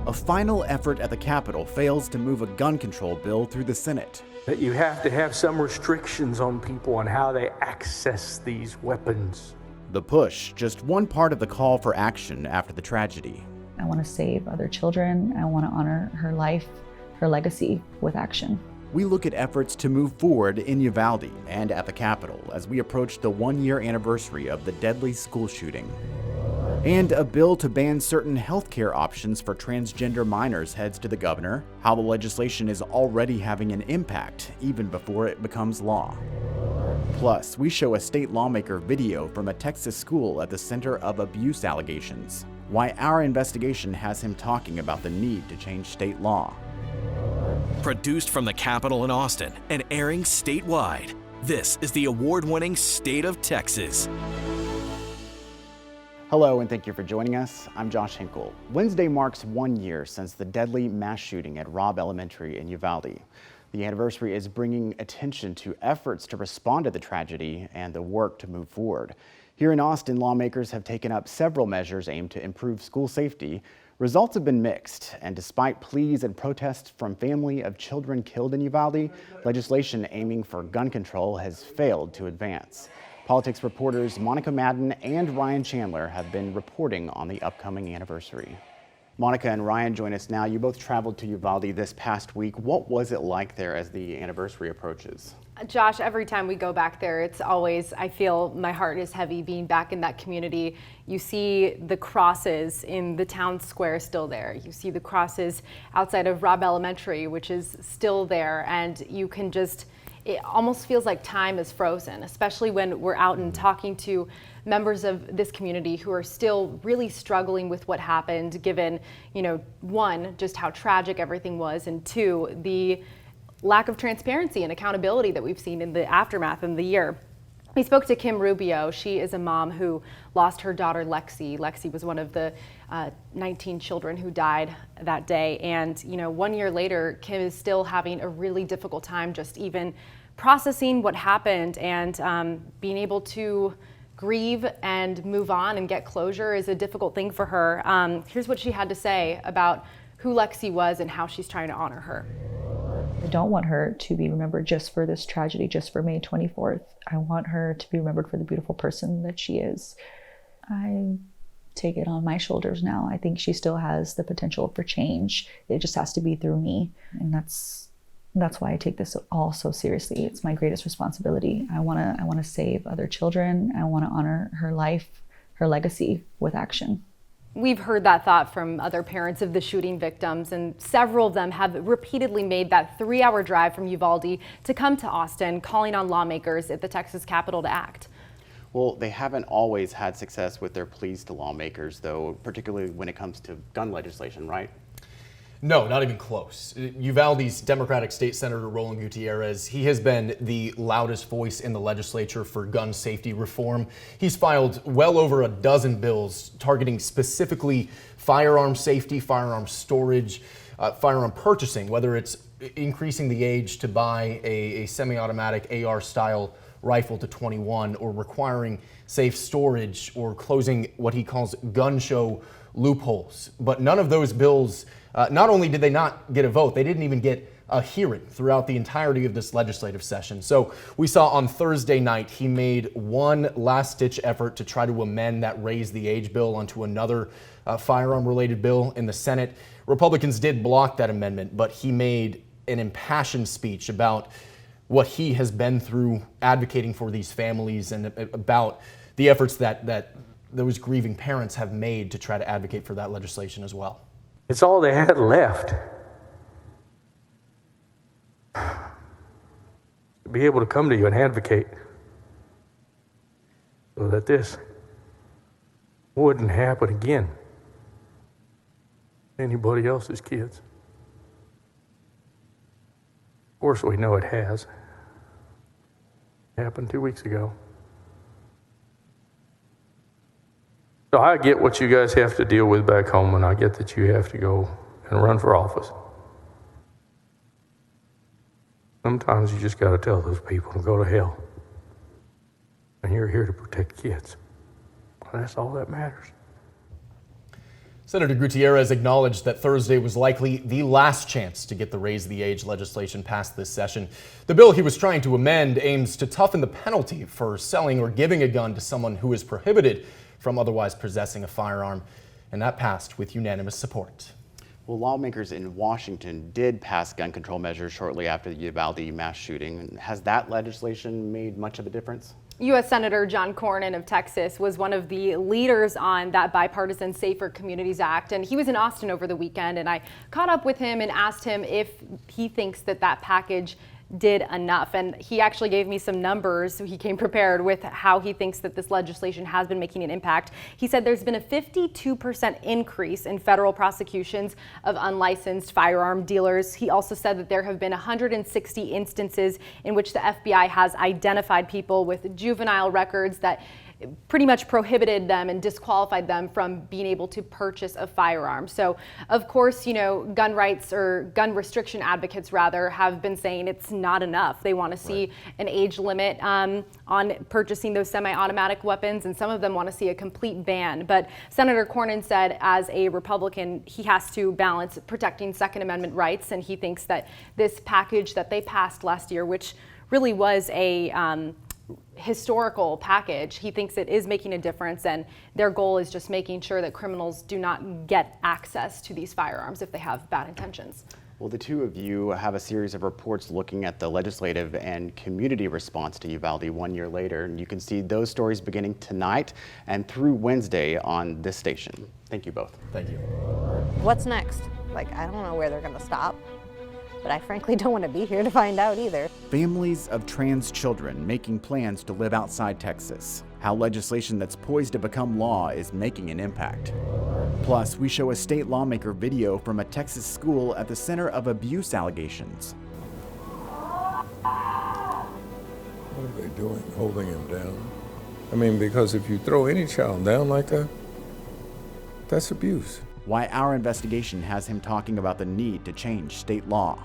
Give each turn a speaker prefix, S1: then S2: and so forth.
S1: a final effort at the Capitol fails to move a gun control bill through the Senate.
S2: That you have to have some restrictions on people on how they access these weapons.
S1: The push, just one part of the call for action after the tragedy.
S3: I want to save other children. I want to honor her life, her legacy with action.
S1: We look at efforts to move forward in Uvalde and at the Capitol as we approach the one-year anniversary of the deadly school shooting. And a bill to ban certain healthcare options for transgender minors heads to the governor, how the legislation is already having an impact even before it becomes law. Plus, we show a state lawmaker video from a Texas school at the center of abuse allegations, why our investigation has him talking about the need to change state law.
S4: Produced from the Capitol in Austin and airing statewide, this is the award-winning State of Texas.
S1: Hello, and thank you for joining us. I'm Josh Hinkle. Wednesday marks 1 year since the deadly mass shooting at Robb Elementary in Uvalde. The anniversary is bringing attention to efforts to respond to the tragedy and the work to move forward. Here in Austin, lawmakers have taken up several measures aimed to improve school safety. Results have been mixed, and despite pleas and protests from family of children killed in Uvalde, legislation aiming for gun control has failed to advance. Politics reporters Monica Madden and Ryan Chandler have been reporting on the upcoming anniversary. Monica and Ryan join us now. You both traveled to Uvalde this past week. What was it like there as the anniversary approaches?
S5: Josh, every time we go back there, it's always, I feel my heart is heavy being back in that community. You see the crosses in the town square still there. You see the crosses outside of Robb Elementary, which is still there. And you can just, it almost feels like time is frozen, especially when we're out and talking to members of this community who are still really struggling with what happened, given, one, just how tragic everything was, and two, the lack of transparency and accountability that we've seen in the aftermath of the year. We spoke to Kim Rubio. She is a mom who lost her daughter, Lexi. Lexi was one of the 19 children who died that day. And, 1 year later, Kim is still having a really difficult time just even processing what happened, and being able to grieve and move on and get closure is a difficult thing for her. Here's what she had to say about who Lexi was and how she's trying to honor her.
S3: I don't want her to be remembered just for this tragedy, just for May 24th. I want her to be remembered for the beautiful person that she is. I take it on my shoulders now. I think she still has the potential for change. It just has to be through me. And that's why I take this all so seriously. It's my greatest responsibility. I want to save other children. I want to honor her life, her legacy with action.
S5: We've heard that thought from other parents of the shooting victims, and several of them have repeatedly made that 3-hour drive from Uvalde to come to Austin, calling on lawmakers at the Texas Capitol to act.
S1: Well, they haven't always had success with their pleas to lawmakers, though, particularly when it comes to gun legislation, right?
S6: No, not even close. Uvalde's Democratic State Senator Roland Gutierrez, he has been the loudest voice in the legislature for gun safety reform. He's filed well over a dozen bills targeting specifically firearm safety, firearm storage, firearm purchasing, whether it's increasing the age to buy a semi-automatic AR-style rifle to 21, or requiring safe storage, or closing what he calls gun show loopholes. But none of those bills, not only did they not get a vote, they didn't even get a hearing throughout the entirety of this legislative session. So we saw on Thursday night, he made one last-ditch effort to try to amend that raise the age bill onto another firearm-related bill in the Senate. Republicans did block that amendment, but he made an impassioned speech about what he has been through advocating for these families, and about the efforts that those grieving parents have made to try to advocate for that legislation as well.
S2: It's all they had left. To be able to come to you and advocate so that this wouldn't happen again to anybody else's kids. Of course, we know it has. It happened 2 weeks ago. So I get what you guys have to deal with back home, and I get that you have to go and run for office. Sometimes you just got to tell those people to go to hell. And you're here to protect kids. And that's all that matters.
S6: Senator Gutierrez acknowledged that Thursday was likely the last chance to get the raise the age legislation passed this session. The bill he was trying to amend aims to toughen the penalty for selling or giving a gun to someone who is prohibited from otherwise possessing a firearm, and that passed with unanimous support.
S1: Well, lawmakers in Washington did pass gun control measures shortly after the Uvalde mass shooting. Has that legislation made much of a difference?
S5: U.S. Senator John Cornyn of Texas was one of the leaders on that bipartisan Safer Communities Act, and he was in Austin over the weekend, and I caught up with him and asked him if he thinks that that package did enough. And he actually gave me some numbers. He came prepared with how he thinks that this legislation has been making an impact. He said there's been a 52% increase in federal prosecutions of unlicensed firearm dealers. He also said that there have been 160 instances in which the FBI has identified people with juvenile records that pretty much prohibited them and disqualified them from being able to purchase a firearm. So, of course, you know, gun rights or gun restriction advocates, rather, have been saying it's not enough. They want to see an age limit on purchasing those semi-automatic weapons, and some of them want to see a complete ban. But Senator Cornyn said, as a Republican, he has to balance protecting Second Amendment rights, and he thinks that this package that they passed last year, which really was a historical package, he thinks it is making a difference, and their goal is just making sure that criminals do not get access to these firearms if they have bad intentions.
S1: Well, the two of you have a series of reports looking at the legislative and community response to Uvalde 1 year later, and you can see those stories beginning tonight and through Wednesday on this station. Thank you both.
S6: Thank you.
S7: What's next? Like, I don't know where they're gonna stop, but I frankly don't want to be here to find out either.
S1: Families of trans children making plans to live outside Texas. How legislation that's poised to become law is making an impact. Plus, we show a state lawmaker video from a Texas school at the center of abuse allegations.
S8: What are they doing, holding him down? I mean, because if you throw any child down like that, that's abuse.
S1: Why our investigation has him talking about the need to change state law.